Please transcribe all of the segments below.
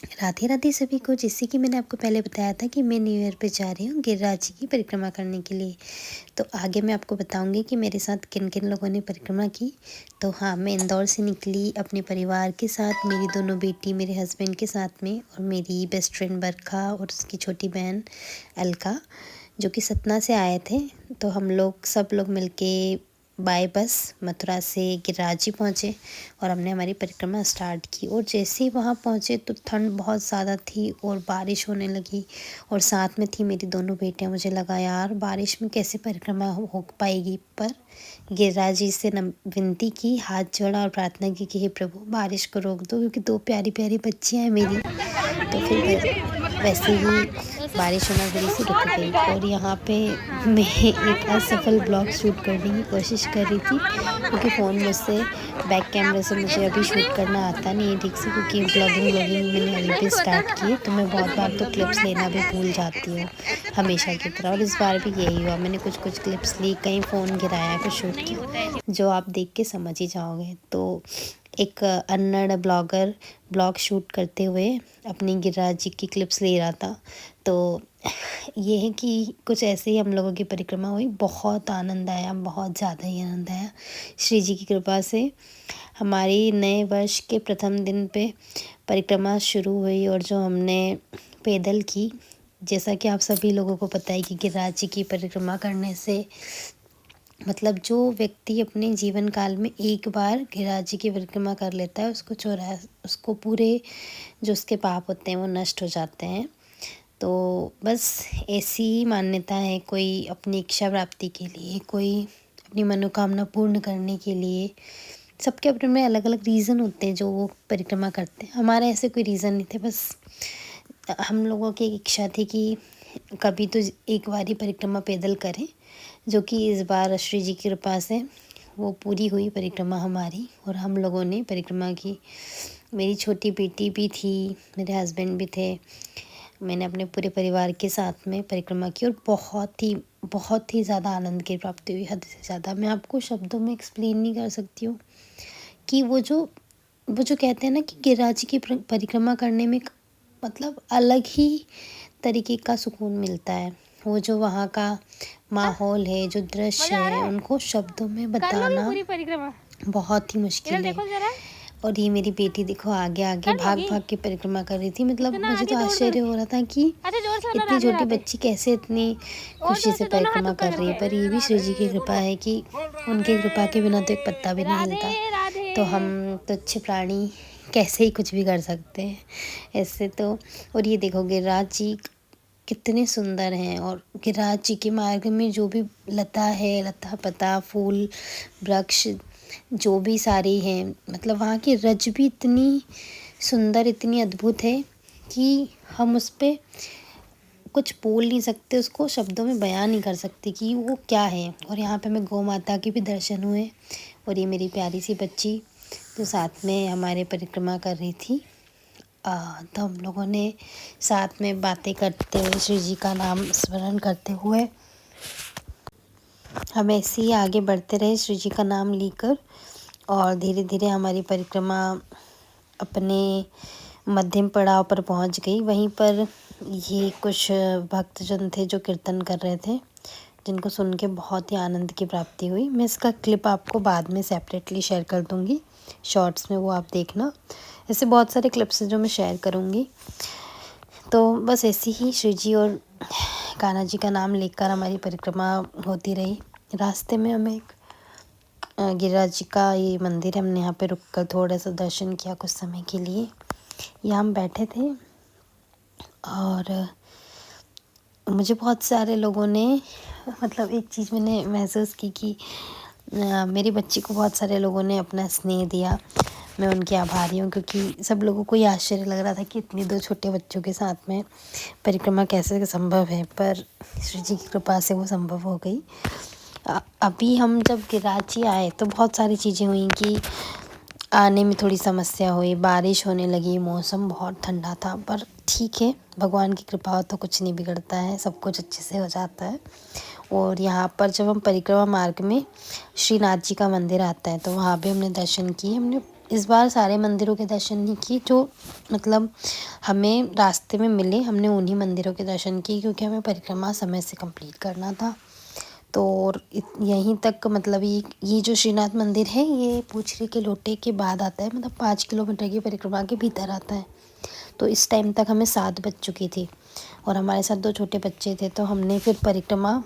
राधे राधे सभी को। जैसे कि मैंने आपको पहले बताया था कि मैं न्यू ईयर पे जा रही हूँ गिरिराज जी की परिक्रमा करने के लिए। तो आगे मैं आपको बताऊंगी कि मेरे साथ किन किन लोगों ने परिक्रमा की। तो हाँ, मैं इंदौर से निकली अपने परिवार के साथ, मेरी दोनों बेटी मेरे हस्बैंड के साथ में, और मेरी बेस्ट फ्रेंड बरखा और उसकी छोटी बहन अलका, जो कि सतना से आए थे। तो हम लोग सब लोग मिलके बाय बस मथुरा से गिरिराज जी पहुँचे और हमने हमारी परिक्रमा स्टार्ट की। और जैसे ही वहाँ पहुँचे तो ठंड बहुत ज़्यादा थी और बारिश होने लगी, और साथ में थी मेरी दोनों बेटियाँ। मुझे लगा यार बारिश में कैसे परिक्रमा हो पाएगी, पर गिरिराज जी से विनती की, हाथ जोड़ा और प्रार्थना की कि हे प्रभु बारिश को रोक दो, क्योंकि दो प्यारी प्यारी बच्चियाँ हैं मेरी। तो फिर वैसे ही बारिश होना थोड़ी सी रुक गई, और यहाँ पे मैं एक असफल ब्लॉग शूट करने की कोशिश कर रही थी, क्योंकि फ़ोन मुझसे बैक कैमरे से मुझे अभी शूट करना आता नहीं है ठीक से, क्योंकि ब्लॉगिंग मैंने अभी भी स्टार्ट की है। तो मैं बहुत बार तो क्लिप्स लेना भी भूल जाती हूँ हमेशा की तरह, और इस बार भी यही हुआ। मैंने कुछ क्लिप्स ली, कहीं फ़ोन गिराया, कुछ शूट किया, जो आप देख के समझ ही जाओगे। तो एक अन्नड़ ब्लॉगर ब्लॉग शूट करते हुए अपनी गिरिराज जी की क्लिप्स ले रहा था। तो ये है कि कुछ ऐसे ही हम लोगों की परिक्रमा हुई। बहुत आनंद आया, बहुत ज़्यादा ही आनंद आया श्री जी की कृपा से। हमारी नए वर्ष के प्रथम दिन पे परिक्रमा शुरू हुई, और जो हमने पैदल की, जैसा कि आप सभी लोगों को पता है कि गिरिराज जी की परिक्रमा करने से मतलब जो व्यक्ति अपने जीवन काल में एक बार गिरिराज जी की परिक्रमा कर लेता है, उसको पूरे जो उसके पाप होते हैं वो नष्ट हो जाते हैं। तो बस ऐसी ही मान्यता है, कोई अपनी इच्छा प्राप्ति के लिए, कोई अपनी मनोकामना पूर्ण करने के लिए, सबके अपने में अलग अलग रीज़न होते हैं जो वो परिक्रमा करते हैं। हमारे ऐसे कोई रीज़न नहीं थे, बस हम लोगों की एक इच्छा थी कि कभी तो एक बार ही परिक्रमा पैदल करें, जो कि इस बार श्री जी की कृपा से वो पूरी हुई परिक्रमा हमारी, और हम लोगों ने परिक्रमा की। मेरी छोटी बेटी भी थी, मेरे हस्बैंड भी थे, मैंने अपने पूरे परिवार के साथ में परिक्रमा की, और बहुत ही ज़्यादा आनंद की प्राप्ति हुई, हद से ज़्यादा। मैं आपको शब्दों में एक्सप्लेन नहीं कर सकती हूँ कि वो जो कहते हैं ना कि गिरिराज जी की परिक्रमा करने में मतलब अलग ही तरीके का सुकून मिलता है। वो जो वहाँ का माहौल है, जो दृश्य है, उनको शब्दों में बताना बहुत ही मुश्किल है। और ये मेरी बेटी देखो आगे आगे भाग भाग के परिक्रमा कर रही थी। मतलब मुझे तो आश्चर्य हो रहा था कि इतनी छोटी बच्ची कैसे इतनी खुशी से परिक्रमा कर रही है। पर ये भी श्री जी की कृपा है कि उनकी कृपा के बिना तो एक पत्ता भी नहीं हिलता। तो हम तुच्छ प्राणी कैसे ही कुछ भी कर सकते हैं ऐसे तो। और ये देखो गिरिराज जी कितने सुंदर हैं, और गिरिराज जी के मार्ग में जो भी लता है, लता पता फूल वृक्ष जो भी सारी हैं, मतलब वहाँ की रज भी इतनी सुंदर, इतनी अद्भुत है कि हम उस पर कुछ बोल नहीं सकते, उसको शब्दों में बयान नहीं कर सकते कि वो क्या है। और यहाँ पे मैं गौ माता के भी दर्शन हुए, और ये मेरी प्यारी सी बच्ची तो साथ में हमारे परिक्रमा कर रही थी। तो हम लोगों ने साथ में बातें करते हुए, श्री जी का नाम स्मरण करते हुए हम ऐसे ही आगे बढ़ते रहे श्री जी का नाम लेकर, और धीरे धीरे हमारी परिक्रमा अपने मध्यम पड़ाव पर पहुंच गई। वहीं पर ये कुछ भक्तजन थे जो कीर्तन कर रहे थे, जिनको सुन के बहुत ही आनंद की प्राप्ति हुई। मैं इसका क्लिप आपको बाद में सेपरेटली शेयर कर दूँगी शॉर्ट्स में, वो आप देखना। ऐसे बहुत सारे क्लिप्स हैं जो मैं शेयर करूँगी। तो बस ऐसे ही शिव जी और कान्हा जी का नाम लेकर हमारी परिक्रमा होती रही। रास्ते में हमें एक गिरिराज जी का ये मंदिर है, हमने यहाँ पे रुक कर थोड़ा सा दर्शन किया कुछ समय के लिए। यहाँ हम बैठे थे, और मुझे बहुत सारे लोगों ने मतलब एक चीज़ मैंने महसूस की कि मेरी बच्ची को बहुत सारे लोगों ने अपना स्नेह दिया। मैं उनकी आभारी हूँ, क्योंकि सब लोगों को ये आश्चर्य लग रहा था कि इतनी दो छोटे बच्चों के साथ में परिक्रमा कैसे संभव है, पर श्री जी की कृपा से वो संभव हो गई। अभी हम जब गिरिराज जी आए तो बहुत सारी चीज़ें हुई कि आने में थोड़ी समस्या हुई, बारिश होने लगी, मौसम बहुत ठंडा था, पर ठीक है, भगवान की कृपा हो तो कुछ नहीं बिगड़ता है, सब कुछ अच्छे से हो जाता है। और यहाँ पर जब हम परिक्रमा मार्ग में श्रीनाथ जी का मंदिर आता है, तो वहाँ भी हमने दर्शन किए। हमने इस बार सारे मंदिरों के दर्शन नहीं किए जो मतलब हमें रास्ते में मिले, हमने उन्हीं मंदिरों के दर्शन किए क्योंकि हमें परिक्रमा समय से कंप्लीट करना था। तो यहीं तक मतलब ये जो श्रीनाथ मंदिर है ये पूछरी के लोटे के बाद आता है, मतलब 5 किलोमीटर की परिक्रमा के भीतर आता है। तो इस टाइम तक हमें 7 बज चुकी थी और हमारे साथ 2 छोटे बच्चे थे, तो हमने फिर परिक्रमा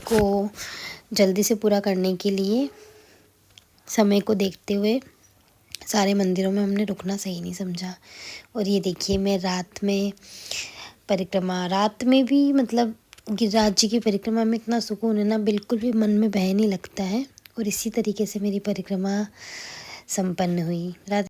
को जल्दी से पूरा करने के लिए समय को देखते हुए सारे मंदिरों में हमने रुकना सही नहीं समझा। और ये देखिए मैं रात में भी मतलब गिरिराज जी की परिक्रमा में इतना सुकून है ना, बिल्कुल भी मन में भय नहीं लगता है। और इसी तरीके से मेरी परिक्रमा संपन्न हुई। राधे